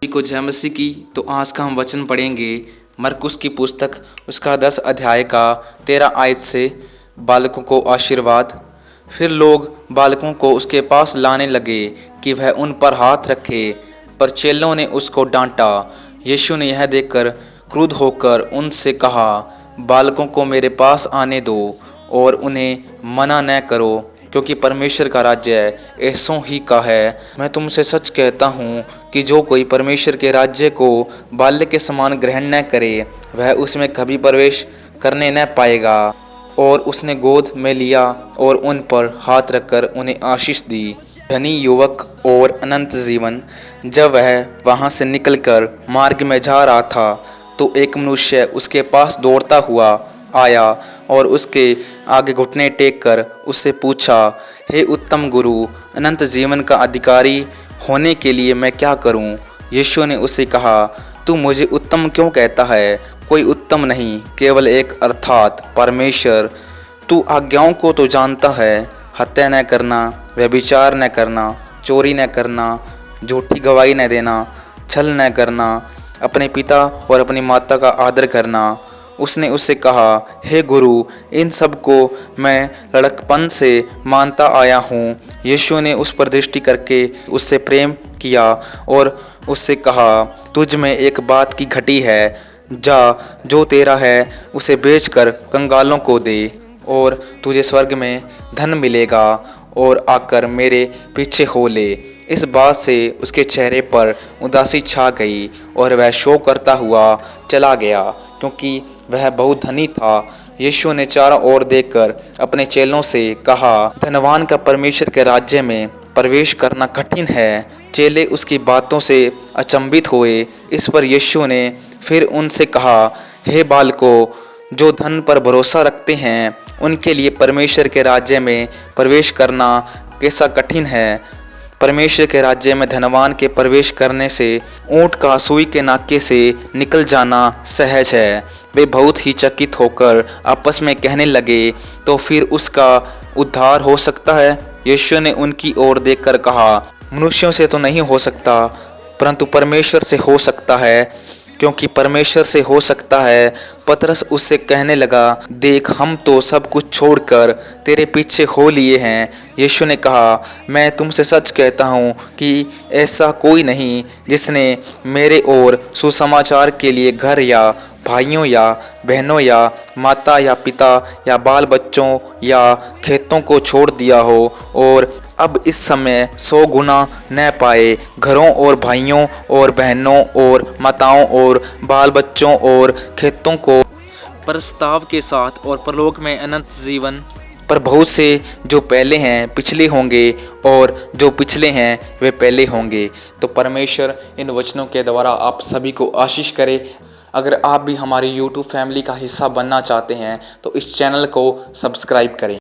को जय मसीह की। तो आज का हम वचन पढ़ेंगे मरकुस की पुस्तक उसका 10 अध्याय का 13 आयत से। बालकों को आशीर्वाद। फिर लोग बालकों को उसके पास लाने लगे कि वह उन पर हाथ रखे, पर चेलों ने उसको डांटा। यीशु ने यह देखकर क्रुद्ध होकर उनसे कहा, बालकों को मेरे पास आने दो और उन्हें मना न करो, क्योंकि परमेश्वर का राज्य ऐसों ही का है। मैं तुमसे सच कहता हूँ कि जो कोई परमेश्वर के राज्य को बाल्य के समान ग्रहण न करे, वह उसमें कभी प्रवेश करने न पाएगा। और उसने गोद में लिया और उन पर हाथ रखकर उन्हें आशीष दी। धनी युवक और अनंत जीवन। जब वह वहाँ से निकलकर मार्ग में जा रहा था, तो एक मनुष्य उसके पास दौड़ता हुआ आया और उसके आगे घुटने टेक कर उससे पूछा, हे उत्तम गुरु, अनंत जीवन का अधिकारी होने के लिए मैं क्या करूं? यीशु ने उससे कहा, तू मुझे उत्तम क्यों कहता है? कोई उत्तम नहीं, केवल एक, अर्थात परमेश्वर। तू आज्ञाओं को तो जानता है, हत्या न करना, व्यभिचार न करना, चोरी न करना, झूठी गवाही न देना, छल न करना, अपने पिता और अपनी माता का आदर करना। उसने उससे कहा, हे गुरु, इन सब को मैं लड़कपन से मानता आया हूँ। यीशु ने उस पर दृष्टि करके उससे प्रेम किया और उससे कहा, तुझ में एक बात की घटी है, जा, जो तेरा है उसे बेचकर कंगालों को दे और तुझे स्वर्ग में धन मिलेगा, और आकर मेरे पीछे हो ले। इस बात से उसके चेहरे पर उदासी छा गई और वह शोक करता हुआ चला गया, क्योंकि वह बहुत धनी था। यीशु ने चारों ओर देखकर अपने चेलों से कहा, धनवान का परमेश्वर के राज्य में प्रवेश करना कठिन है। चेले उसकी बातों से अचंभित हुए। इस पर यीशु ने फिर उनसे कहा, हे बालकों, जो धन पर भरोसा रखते हैं, उनके लिए परमेश्वर के राज्य में प्रवेश करना कैसा कठिन है। परमेश्वर के राज्य में धनवान के प्रवेश करने से ऊँट का सुई के नाके से निकल जाना सहज है। वे बहुत ही चकित होकर आपस में कहने लगे, तो फिर उसका उद्धार हो सकता है? यीशु ने उनकी ओर देखकर कहा, मनुष्यों से तो नहीं हो सकता, परंतु परमेश्वर से हो सकता है, क्योंकि परमेश्वर से हो सकता है। पतरस उससे कहने लगा, देख, हम तो सब कुछ छोड़कर तेरे पीछे हो लिए हैं। यीशु ने कहा, मैं तुमसे सच कहता हूँ कि ऐसा कोई नहीं जिसने मेरे और सुसमाचार के लिए घर या भाइयों या बहनों या माता या पिता या बाल बच्चों या खेतों को छोड़ दिया हो और अब इस समय 100 गुना न पाए, घरों और भाइयों और बहनों और माताओं और बाल बच्चों और खेतों को प्रस्ताव के साथ, और परलोक में अनंत जीवन। पर बहुत से जो पहले हैं पिछले होंगे, और जो पिछले हैं वे पहले होंगे। तो परमेश्वर इन वचनों के द्वारा आप सभी को आशीष करे। अगर आप भी हमारी YouTube फैमिली का हिस्सा बनना चाहते हैं, तो इस चैनल को सब्सक्राइब करें।